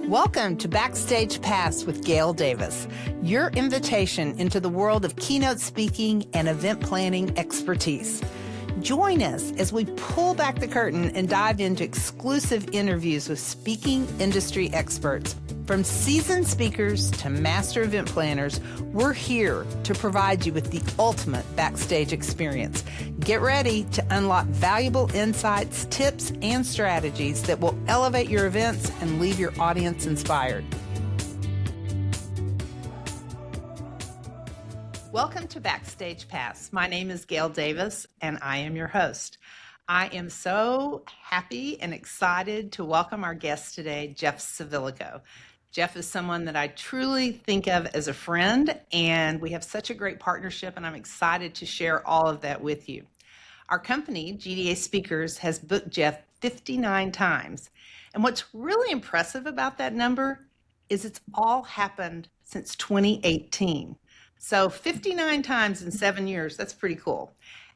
Welcome to Backstage Pass with Gail Davis, your invitation into the world of keynote speaking and event planning expertise. Join us as we pull back the curtain and dive into exclusive interviews with speaking industry experts. From seasoned speakers to master event planners, we're here to provide you with the ultimate backstage experience. Get ready to unlock valuable insights, tips, and strategies that will elevate your events and leave your audience inspired. Welcome to Backstage Pass. My name is Gail Davis, and I am your host. I am so happy and excited to welcome our guest today, Jeff Civillico. Jeff is someone that I truly think of as a friend, and we have such a great partnership, and I'm excited to share all of that with you. Our company, GDA Speakers, has booked Jeff 59 times, and what's really impressive about that number is it's all happened since 2018. So 59 times in 7 years, that's pretty cool.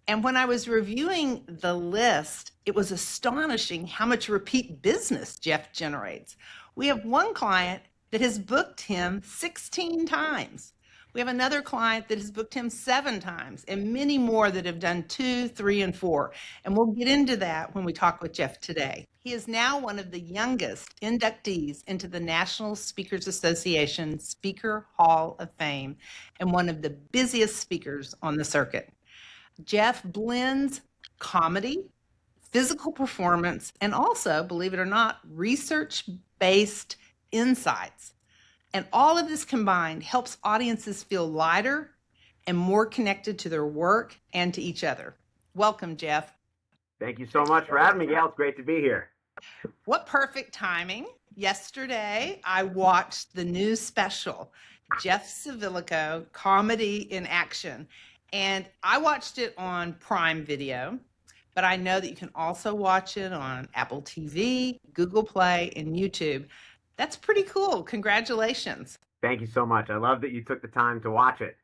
And when I was reviewing the list, it was astonishing how much repeat business Jeff generates. We have one client that has booked him 16 times. We have another client that has booked him 7 times, and many more that have done 2, 3, and 4. And we'll get into that when we talk with Jeff today. He is now one of the youngest inductees into the National Speakers Association Speaker Hall of Fame and one of the busiest speakers on the circuit. Jeff blends comedy, physical performance, and also, believe it or not, research-based insights. And all of this combined helps audiences feel lighter and more connected to their work and to each other. Welcome, Jeff. Thank you so much for having me, Gail. It's great to be here. What perfect timing. Yesterday, I watched the new special, Jeff Civillico, Comedy in Action. And I watched it on Prime Video, but I know that you can also watch it on Apple TV, Google Play, and YouTube. That's pretty cool. Congratulations. Thank you so much. I love that you took the time to watch it.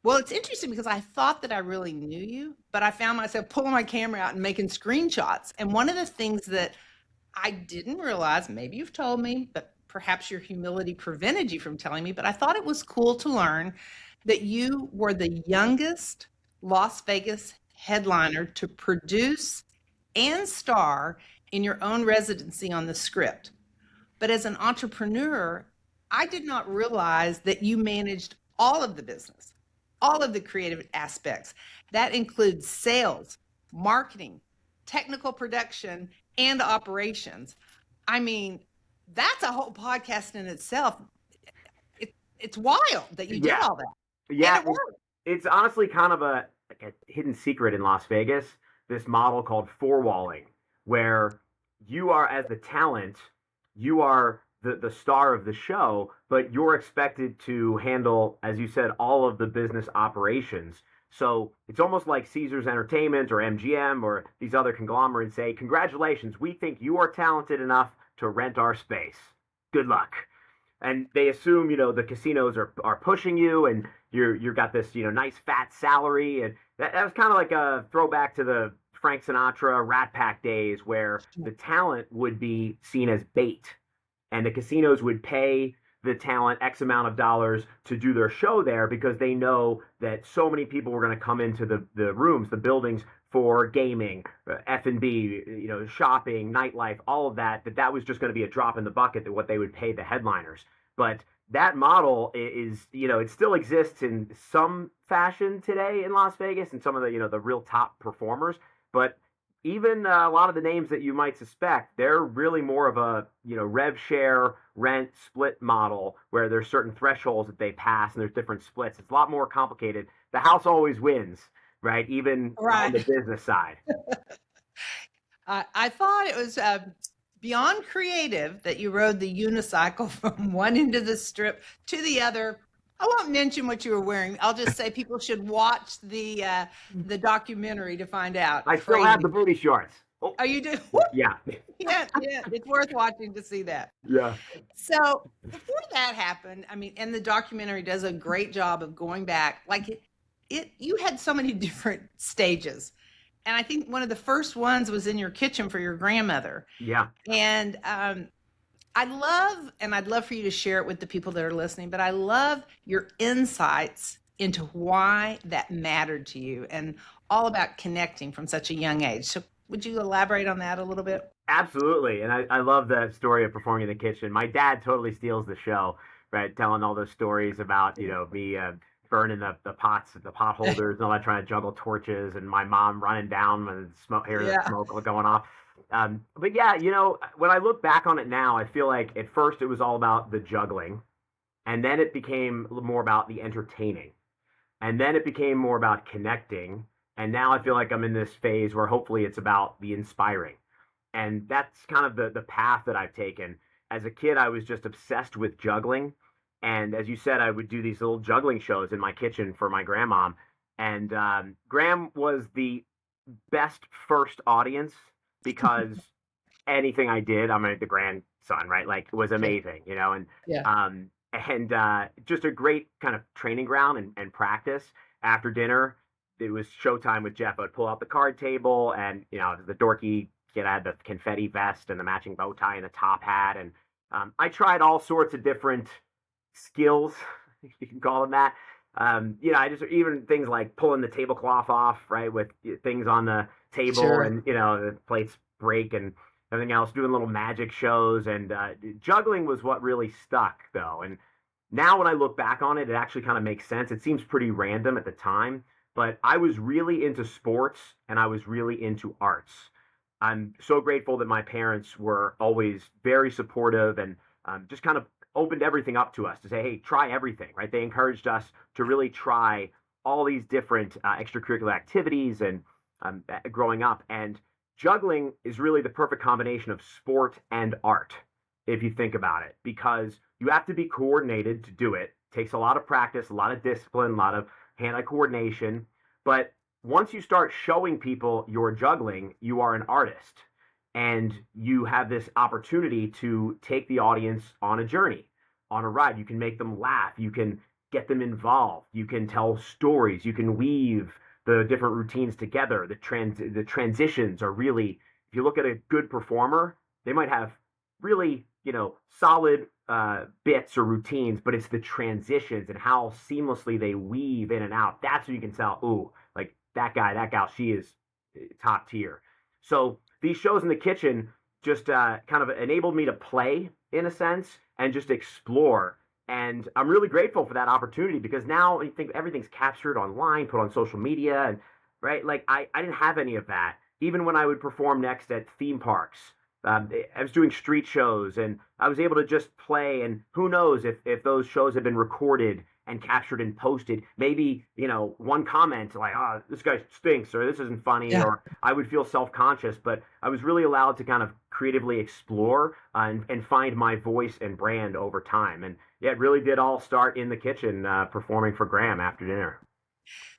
Well, it's interesting because I thought that I really knew you, but I found myself pulling my camera out and making screenshots. And one of the things that I didn't realize, maybe you've told me, but perhaps your humility prevented you from telling me, but I thought it was cool to learn that you were the youngest Las Vegas headliner to produce and star in your own residency on the script. But as an entrepreneur, I did not realize that you managed all of the business, all of the creative aspects. That includes sales, marketing, technical production, and operations. I mean, that's a whole podcast in itself. It's wild that you did all that. Yeah, it's honestly kind of a hidden secret in Las Vegas, this model called four-walling, where you are, as the talent, you are the star of the show, but you're expected to handle, as you said, all of the business operations. So it's almost like Caesars Entertainment or MGM or these other conglomerates say, congratulations, we think you are talented enough to rent our space. Good luck. And they assume, the casinos are pushing you and you've got this, nice fat salary. And that was kind of like a throwback to the Frank Sinatra Rat Pack days where the talent would be seen as bait. And the casinos would pay the talent X amount of dollars to do their show there because they know that so many people were going to come into the rooms, the buildings for gaming, F&B, shopping, nightlife, all of that was just going to be a drop in the bucket to what they would pay the headliners. But that model is, it still exists in some fashion today in Las Vegas and some of the, the real top performers. But even a lot of the names that you might suspect, they're really more of a, rev share, rent, split model where there's certain thresholds that they pass and there's different splits. It's a lot more complicated. The house always wins, right? Even on the business side. I thought it was beyond creative that you rode the unicycle from one end of the strip to the other. I won't mention what you were wearing. I'll just say people should watch the documentary to find out. I still have the booty shorts. Oh, you do? Yeah. Yeah, it's worth watching to see that. Yeah. So before that happened, and the documentary does a great job of going back. Like you had so many different stages. And I think one of the first ones was in your kitchen for your grandmother. Yeah. And I love, and I'd love for you to share it with the people that are listening, but I love your insights into why that mattered to you and all about connecting from such a young age. So, would you elaborate on that a little bit? Absolutely. And I love the story of performing in the kitchen. My dad totally steals the show, right? Telling all those stories about, me burning the pots, the pot holders and all that, trying to juggle torches, and my mom running down and smoke, hearing the Yeah. smoke going off. But yeah, when I look back on it now, I feel like at first it was all about the juggling, and then it became more about the entertaining. And then it became more about connecting. And now I feel like I'm in this phase where hopefully it's about the inspiring. And that's kind of the path that I've taken. As a kid, I was just obsessed with juggling. And as you said, I would do these little juggling shows in my kitchen for my grandmom. And Graham was the best first audience because anything I did, I'm the grandson, right? Like it was Yeah. amazing, Yeah. just a great kind of training ground and practice. After dinner, it was showtime with Jeff. I'd pull out the card table, and the dorky kid, I had the confetti vest and the matching bow tie and the top hat, and I tried all sorts of different skills, if you can call them that. I just even things like pulling the tablecloth off, right, with things on the table, Sure. and the plates break and everything else. Doing little magic shows, and juggling was what really stuck, though. And now when I look back on it, it actually kind of makes sense. It seems pretty random at the time, but I was really into sports and I was really into arts. I'm so grateful that my parents were always very supportive and just kind of opened everything up to us to say, hey, try everything, right? They encouraged us to really try all these different extracurricular activities and growing up. And juggling is really the perfect combination of sport and art, if you think about it, because you have to be coordinated to do it. It takes a lot of practice, a lot of discipline, a lot of hand-eye coordination. But once you start showing people you're juggling, you are an artist. And you have this opportunity to take the audience on a journey, on a ride. You can make them laugh. You can get them involved. You can tell stories. You can weave the different routines together. The transitions are really, if you look at a good performer, they might have really, solid bits or routines, but it's the transitions and how seamlessly they weave in and out. That's when you can tell, ooh, like that guy, that gal, she is top tier. So these shows in the kitchen just kind of enabled me to play in a sense and just explore. And I'm really grateful for that opportunity because now I think everything's captured online, put on social media, and right, like I didn't have any of that. Even when I would perform next at theme parks, I was doing street shows, and I was able to just play. And who knows if those shows have been recorded and captured and posted? Maybe one comment like, "Oh, this guy stinks," or "This isn't funny," Yeah. or I would feel self-conscious. But I was really allowed to kind of creatively explore and find my voice and brand over time. And yeah, it really did all start in the kitchen, performing for Graham after dinner.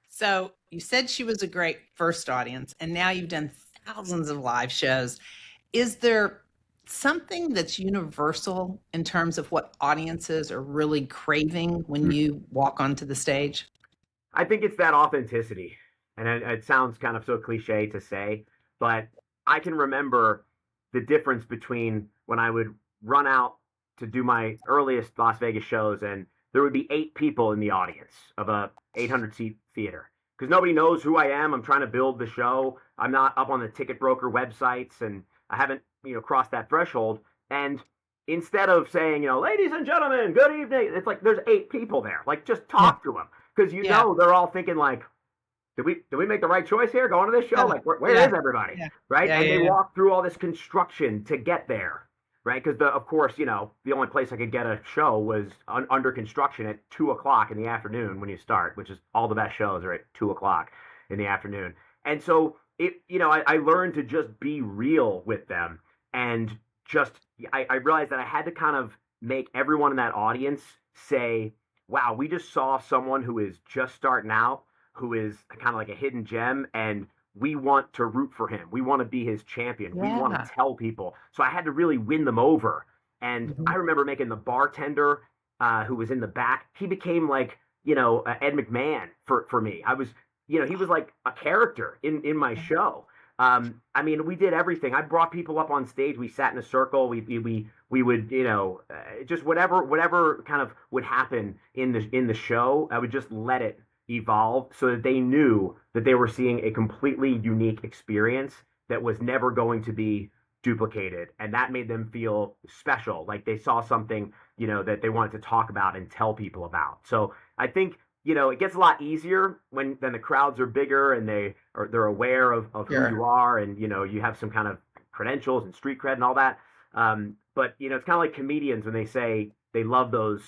So, you said she was a great first audience, and now you've done thousands of live shows. Is there something that's universal in terms of what audiences are really craving when you walk onto the stage? I think it's that authenticity. And it sounds kind of so cliche to say, but I can remember the difference between when I would run out to do my earliest Las Vegas shows and there would be 8 people in the audience of a 800-seat theater because nobody knows who I am. I'm trying to build the show. I'm not up on the ticket broker websites and I haven't, crossed that threshold. And instead of saying, ladies and gentlemen, good evening, it's like there's 8 people there. Like just Yeah. talk to them because Yeah. they're all thinking like, did we make the right choice here going to this show? Yeah. Like where Yeah. is everybody? Yeah. Right? Yeah. And they Yeah. walk through all this construction to get there. Right? Because of course, the only place I could get a show was under construction at 2 o'clock in the afternoon when you start, which is all the best shows are at 2 o'clock in the afternoon. And so I learned to just be real with them and just I realized that I had to kind of make everyone in that audience say, wow, we just saw someone who is just starting out, who is kind of like a hidden gem, and we want to root for him. We want to be his champion. We want Yeah. to tell people. So I had to really win them over. And I Mhm. remember making the bartender who was in the back, he became like, Ed McMahon for me. He was like a character in my show. I mean, we did everything. I brought people up on stage. We sat in a circle. We would, just whatever kind of would happen in the show. I would just let it evolve so that they knew that they were seeing a completely unique experience that was never going to be duplicated, and that made them feel special, like they saw something, that they wanted to talk about and tell people about. So I think, it gets a lot easier when then the crowds are bigger and they're aware of who Sure. you are, and you have some kind of credentials and street cred and all that. But it's kind of like comedians when they say they love those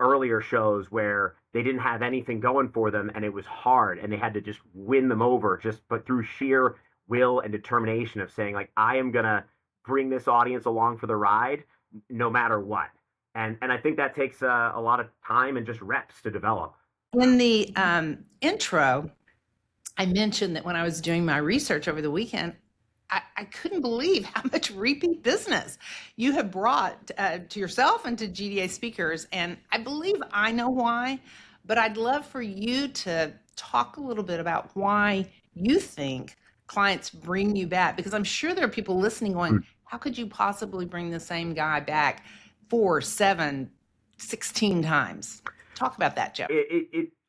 earlier shows where they didn't have anything going for them and it was hard and they had to just win them over, just but through sheer will and determination of saying, like, I am gonna bring this audience along for the ride no matter what. And I think that takes a lot of time and just reps to develop. In the intro, I mentioned that when I was doing my research over the weekend, I couldn't believe how much repeat business you have brought to yourself and to GDA speakers. And I believe I know why, but I'd love for you to talk a little bit about why you think clients bring you back, because I'm sure there are people listening going, how could you possibly bring the same guy back 4, 7, 16 times? Talk about that, Jeff.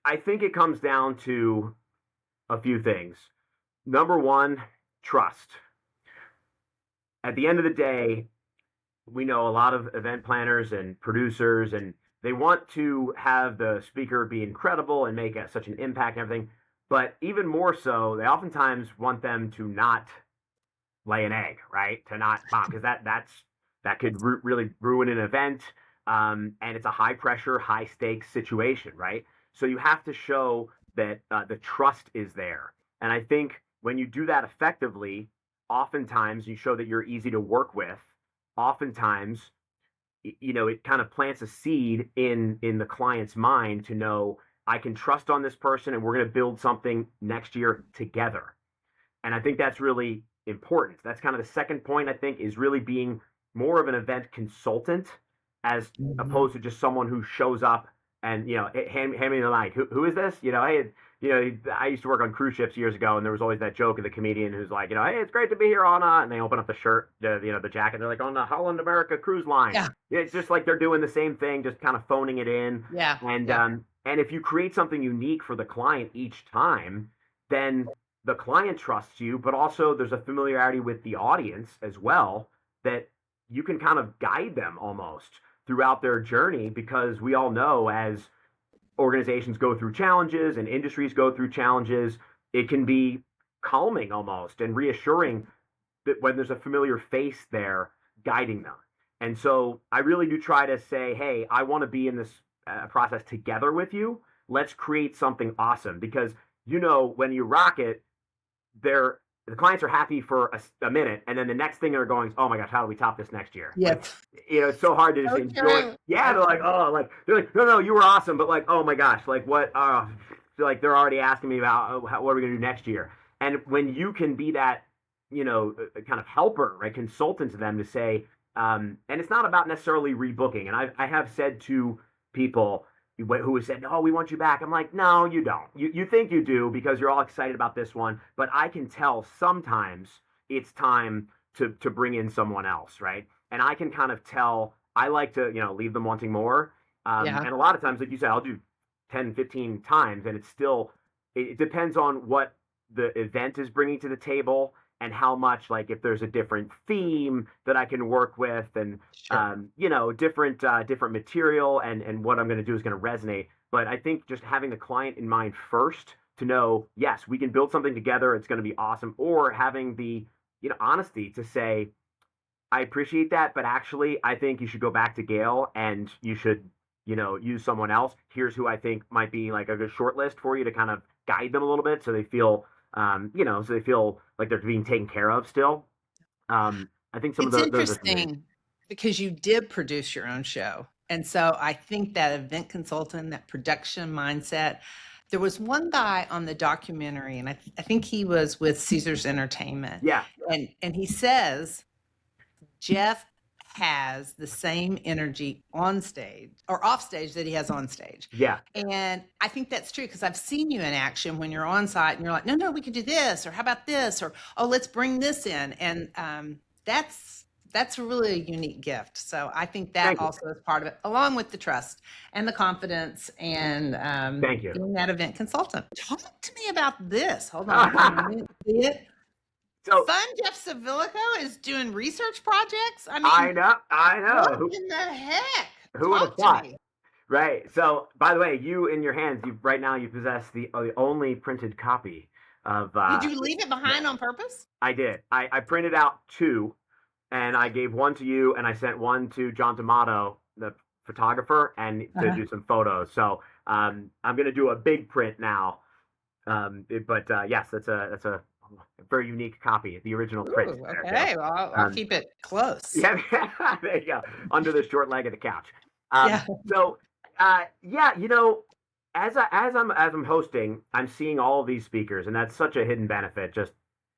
I think it comes down to a few things. Number one, trust. At the end of the day, we know a lot of event planners and producers, and they want to have the speaker be incredible and make such an impact and everything. But even more so, they oftentimes want them to not lay an egg, right? To not bomb, because that could really ruin an event. And it's a high pressure, high stakes situation, right? So you have to show that the trust is there. And I think when you do that effectively, oftentimes you show that you're easy to work with. Oftentimes, it kind of plants a seed in the client's mind to know, I can trust on this person and we're going to build something next year together. And I think that's really important. That's kind of the second point, I think, is really being more of an event consultant as opposed to just someone who shows up and, hand me the mic. Who is this? I used to work on cruise ships years ago, and there was always that joke of the comedian who's like, hey, it's great to be here on, and they open up the shirt, the jacket, they're like, on the Holland America cruise line. Yeah. It's just like they're doing the same thing, just kind of phoning it in. Yeah. And if you create something unique for the client each time, then the client trusts you, but also there's a familiarity with the audience as well that you can kind of guide them almost throughout their journey, because we all know as organizations go through challenges and industries go through challenges, it can be calming almost and reassuring that when there's a familiar face there guiding them. And so I really do try to say, hey, I want to be in this process together with you. Let's create something awesome, because when you rock it, the clients are happy for a minute, and then the next thing they're going, oh my gosh, how do we top this next year? Yep. Like, it's so hard to just enjoy. Yeah, they're like, no, you were awesome, but like, oh my gosh, like what? Like they're already asking me about what are we gonna do next year? And when you can be that, kind of helper, right, consultant to them to say, and it's not about necessarily rebooking. And I have said to people who has said, oh, we want you back. I'm like, no, you don't. You think you do because you're all excited about this one. But I can tell sometimes it's time to bring in someone else, right? And I can kind of tell, I like to, leave them wanting more. And a lot of times, like you said, I'll do 10, 15 times. And it depends on what the event is bringing to the table and how much, like, if there's a different theme that I can work with, and Sure. different material, and what I'm going to do is going to resonate. But I think just having the client in mind first to know, yes, we can build something together, it's going to be awesome, or having the honesty to say, I appreciate that, but actually, I think you should go back to Gail and you should use someone else. Here's who I think might be like a good short list for you to kind of guide them a little bit, so they feel like they're being taken care of still. I think some It's of those are interesting because you did produce your own show. And so I think that event consultant, that production mindset, there was one guy on the documentary, and I think he was with Caesars Entertainment. Yeah. And he says, Jeff has the same energy on stage or off stage that he has on stage. Yeah. And I think that's true because I've seen you in action when you're on site and you're like, no, we could do this, or how about this, or oh, let's bring this in. And that's really a unique gift. So I think that Thank you. also is part of it, along with the trust and the confidence and Thank you. being that event consultant. Talk to me about this. Hold on, can you see it? So Fun Jeff Civillico is doing research projects. I I mean, know. what Who, in the heck? who would have Talk to thought? me. Right. So, by the way, you in your hands, you right now you possess the only printed copy of. Did you leave it behind on purpose? I did. I printed out two, and I gave one to you, and I sent one to John D'Amato, the photographer, and to do some photos. So I'm going to do a big print now. Yes, that's a very unique copy, the original print. Ooh, okay, well, I'll keep it close. Yeah, there you go, under the short leg of the couch. Yeah. So, yeah, as I'm hosting, I'm seeing all of these speakers, and that's such a hidden benefit. Just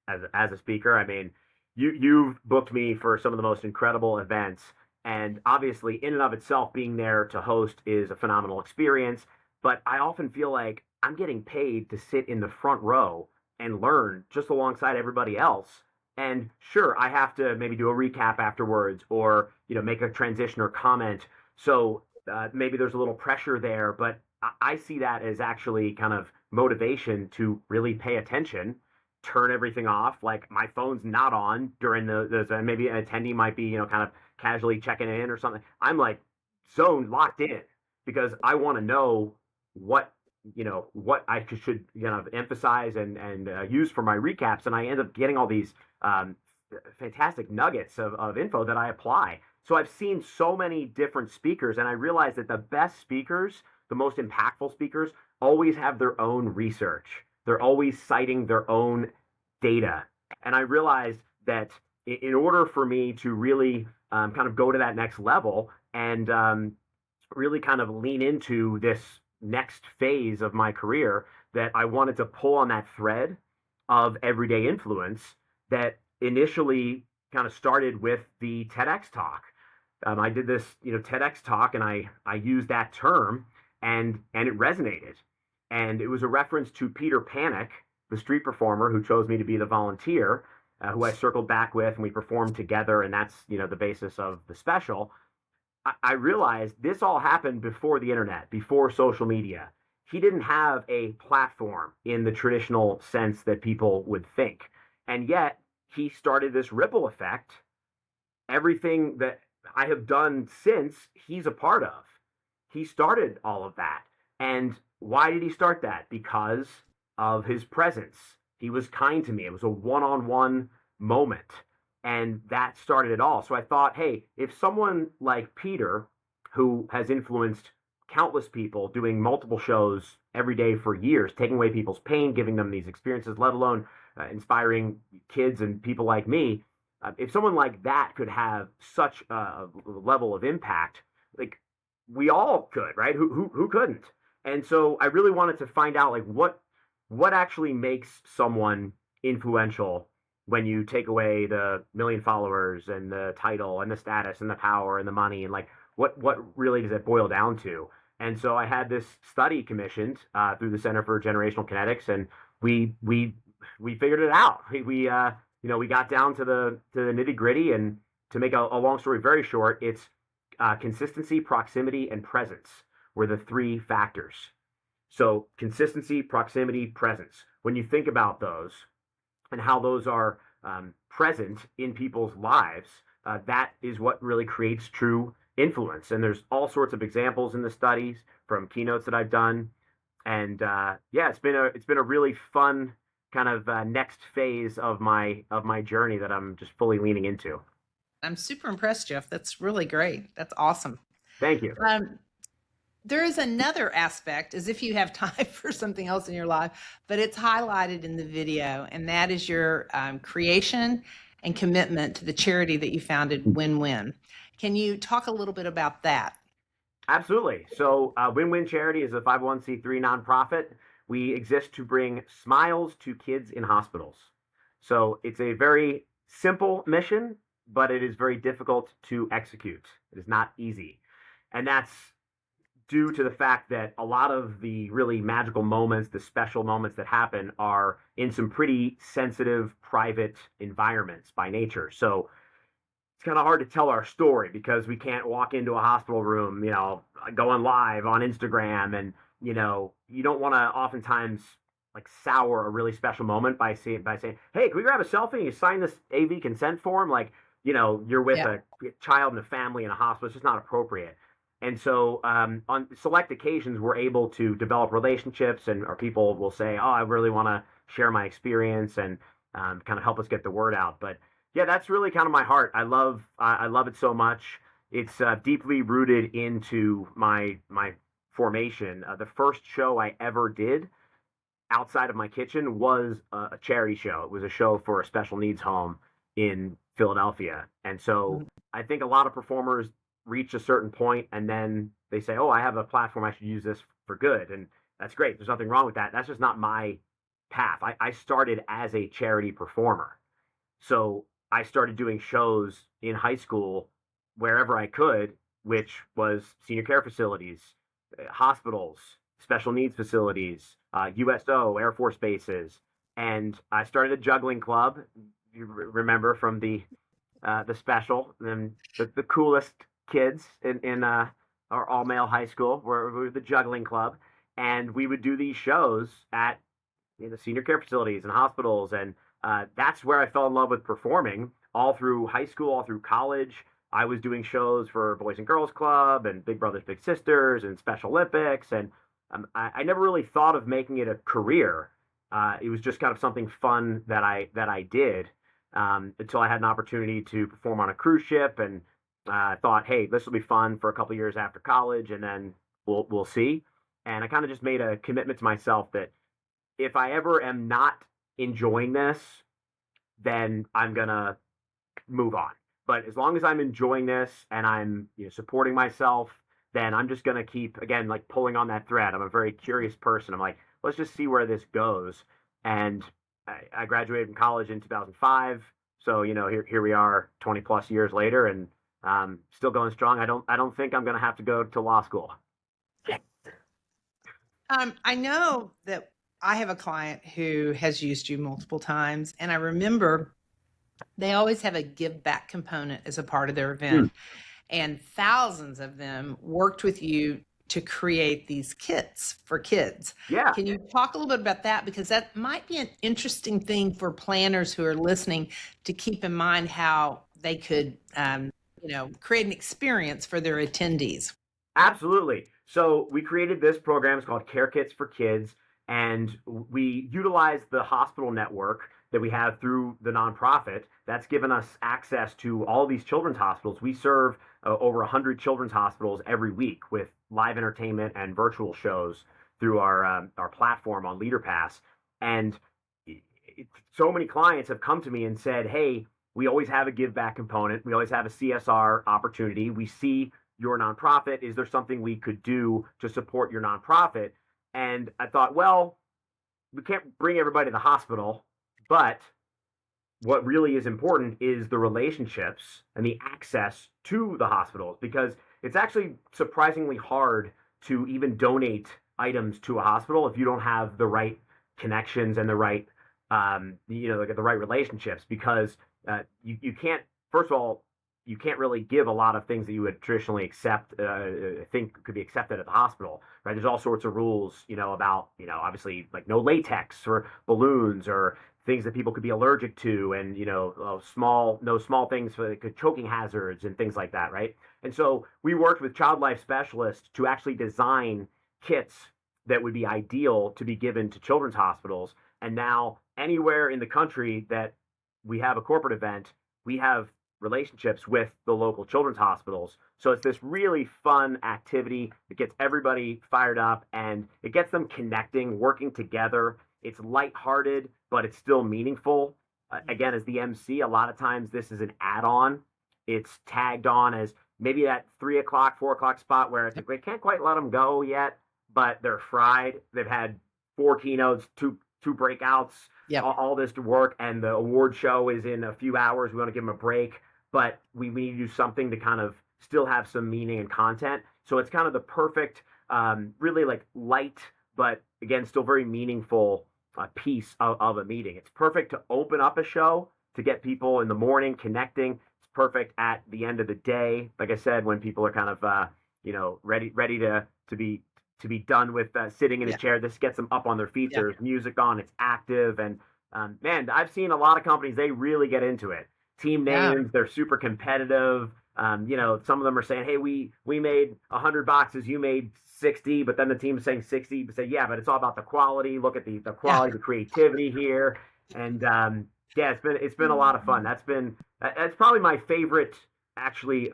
as a speaker, I mean, you've booked me for some of the most incredible events, and obviously, in and of itself, being there to host is a phenomenal experience. But I often feel like I'm getting paid to sit in the front row and learn just alongside everybody else. And sure, I have to maybe do a recap afterwards, or make a transition or comment. So maybe there's a little pressure there, but I see that as actually kind of motivation to really pay attention, turn everything off. Like my phone's not on during maybe an attendee might be, kind of casually checking in or something. I'm like zoned, locked in, because I want to know what I should emphasize and use for my recaps, and I end up getting all these fantastic nuggets of info that I apply. So I've seen so many different speakers, and I realize that the best speakers, the most impactful speakers, always have their own research. They're always citing their own data. And I realized that in order for me to really kind of go to that next level and really kind of lean into this next phase of my career, that I wanted to pull on that thread of everyday influence that initially kind of started with the TEDx talk. I did this, TEDx talk, and I used that term, and it resonated. And it was a reference to Peter Panic, the street performer who chose me to be the volunteer, who I circled back with, and we performed together, and that's, the basis of the special. I realized this all happened before the internet, before social media. He didn't have a platform in the traditional sense that people would think. And yet he started this ripple effect. Everything that I have done since, he's a part of. He started all of that. And why did he start that? Because of his presence. He was kind to me. It was a one-on-one moment. And that started it all. So I thought, hey, if someone like Peter, who has influenced countless people, doing multiple shows every day for years, taking away people's pain, giving them these experiences, let alone inspiring kids and people like me, if someone like that could have such a level of impact, like we all could, right? Who couldn't? And so I really wanted to find out, like, what actually makes someone influential when you take away the million followers and the title and the status and the power and the money, and like what really does it boil down to? And so I had this study commissioned through the Center for Generational Kinetics, and we figured it out. We got down to the nitty gritty, and to make a long story very short, it's consistency, proximity, and presence were the three factors. So consistency, proximity, presence. When you think about those and how those are present in people's lives, that is what really creates true influence. And there's all sorts of examples in the studies from keynotes that I've done. And it's been a really fun kind of next phase of my journey that I'm just fully leaning into. I'm super impressed, Jeff. That's really great. That's awesome. Thank you. There is another aspect, as if you have time for something else in your life, but it's highlighted in the video, and that is your creation and commitment to the charity that you founded, WinWin. Can you talk a little bit about that? Absolutely. So WinWin Charity is a 501c3 nonprofit. We exist to bring smiles to kids in hospitals. So it's a very simple mission, but it is very difficult to execute. It is not easy. And that's due to the fact that a lot of the really magical moments, the special moments that happen, are in some pretty sensitive, private environments by nature. So it's kind of hard to tell our story because we can't walk into a hospital room, going live on Instagram, and you don't want to oftentimes like sour a really special moment by saying, "Hey, can we grab a selfie? And you sign this AV consent form?" Like, you're with Yeah. a child and a family in a hospital. It's just not appropriate. And so, on select occasions, we're able to develop relationships, and our people will say, "Oh, I really want to share my experience," and kind of help us get the word out. But yeah, that's really kind of my heart. I love it so much. It's deeply rooted into my formation. The first show I ever did outside of my kitchen was a charity show. It was a show for a special needs home in Philadelphia. And so Mhm. I think a lot of performers reach a certain point and then they say, "Oh, I have a platform. I should use this for good." And that's great. There's nothing wrong with that. That's just not my path. I started as a charity performer. So I started doing shows in high school wherever I could, which was senior care facilities, hospitals, special needs facilities, USO, Air Force bases. And I started a juggling club. You remember from the special, and the coolest kids in our all male high school were the juggling club, and we would do these shows at senior care facilities and hospitals, and that's where I fell in love with performing. All through high school, all through college, I was doing shows for Boys and Girls Club and Big Brothers Big Sisters and Special Olympics, and I never really thought of making it a career. It was just kind of something fun that I did until I had an opportunity to perform on a cruise ship, and thought, hey, this will be fun for a couple of years after college, and then we'll see. And I kind of just made a commitment to myself that if I ever am not enjoying this, then I'm gonna move on. But as long as I'm enjoying this and I'm supporting myself, then I'm just gonna keep again like pulling on that thread. I'm a very curious person. I'm like, let's just see where this goes. And I graduated from college in 2005, so here we are 20 plus years later, and still going strong. I don't think I'm gonna have to go to law school. I know that I have a client who has used you multiple times, and I remember they always have a give back component as a part of their Hmm. event, and thousands of them worked with you to create these kits for kids. Yeah, Can you talk a little bit about that? Because that might be an interesting thing for planners who are listening to keep in mind how they could, create an experience for their attendees. absolutely. So we created this program. It's called Care Kits for Kids, and we utilize the hospital network that we have through the nonprofit. That's given us access to all these children's hospitals. We serve over 100 children's hospitals every week with live entertainment and virtual shows through our platform on LeaderPass. And so many clients have come to me and said, "Hey, we always have a give back component. We always have a CSR opportunity. We see your nonprofit. Is there something we could do to support your nonprofit?" And I thought, well, we can't bring everybody to the hospital, but what really is important is the relationships and the access to the hospitals, because it's actually surprisingly hard to even donate items to a hospital if you don't have the right connections and the right the right relationships, because you can't, first of all, you can't really give a lot of things that you would traditionally accept, think could be accepted at the hospital, right? There's all sorts of rules, about, obviously like no latex or balloons or things that people could be allergic to, and no small things for like, choking hazards and things like that, right? And so we worked with child life specialists to actually design kits that would be ideal to be given to children's hospitals. And now anywhere in the country that we have a corporate event, we have relationships with the local children's hospitals. So it's this really fun activity. It gets everybody fired up and it gets them connecting, working together. It's lighthearted, but it's still meaningful. Again, as the MC, a lot of times this is an add-on. It's tagged on as maybe that 3 o'clock, 4 o'clock spot where it's like, we can't quite let them go yet, but they're fried. They've had 4 keynotes, two breakouts, Yep. all this to work, and the award show is in a few hours. We want to give them a break. but we need to do something to kind of still have some meaning and content. So it's kind of the perfect, really like light, but again, still very meaningful piece of a meeting. It's perfect to open up a show to get people in the morning connecting. It's perfect at the end of the day, like I said, when people are kind of ready to be done with sitting in a chair. This gets them up on their feet. Yeah. There's music on. It's active, and man, I've seen a lot of companies, they really get into it. Team names, they're super competitive. Some of them are saying, "Hey, we made 100 boxes, you made 60," but then the team's saying 60. But say, "Yeah, but it's all about the quality. Look at the quality, the creativity here." And yeah, it's been a lot of fun. That's probably my favorite actually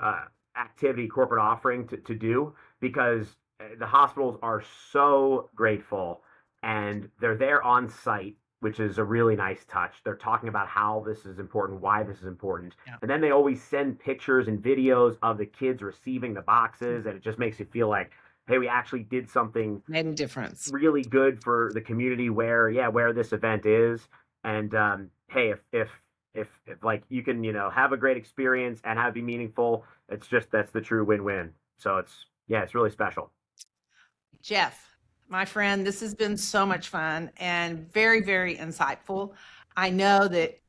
activity, corporate offering to do, because the hospitals are so grateful, and they're there on site, which is a really nice touch. They're talking about how this is important, why this is important. Yeah. And then they always send pictures and videos of the kids receiving the boxes, and it just makes you feel like, hey, we actually did something, made a difference, really good for the community where this event is. And hey, if like you can, have a great experience and have it be meaningful, that's the true win-win. So it's really special. Jeff, my friend, this has been so much fun and very, very insightful. I know that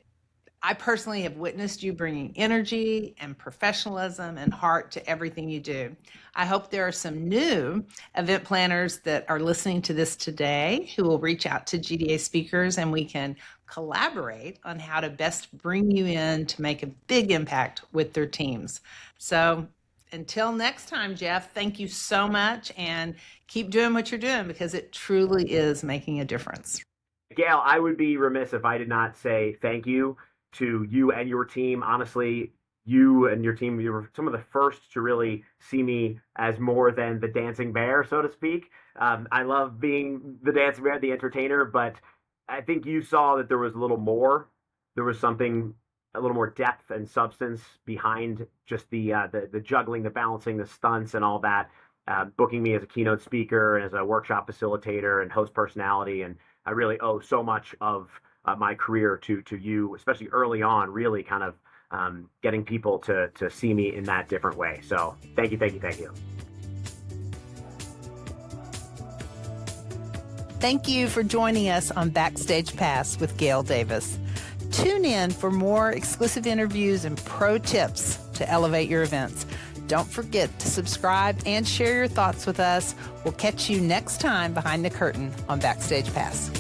I personally have witnessed you bringing energy and professionalism and heart to everything you do. I hope there are some new event planners that are listening to this today who will reach out to GDA speakers, and we can collaborate on how to best bring you in to make a big impact with their teams. So until next time, Jeff, thank you so much, and keep doing what you're doing, because it truly is making a difference. Gail, I would be remiss if I did not say thank you to you and your team. Honestly, you and your team, you were some of the first to really see me as more than the dancing bear, so to speak. I love being the dancing bear, the entertainer, but I think you saw that there was a little more. There was something, a little more depth and substance behind just the juggling, the balancing, the stunts, and all that. Booking me as a keynote speaker and as a workshop facilitator and host personality, and I really owe so much of my career to you, especially early on, really kind of getting people to see me in that different way. So thank you. Thank you for joining us on Backstage Pass with Gail Davis. Tune in for more exclusive interviews and pro tips to elevate your events. Don't forget to subscribe and share your thoughts with us. We'll catch you next time behind the curtain on Backstage Pass.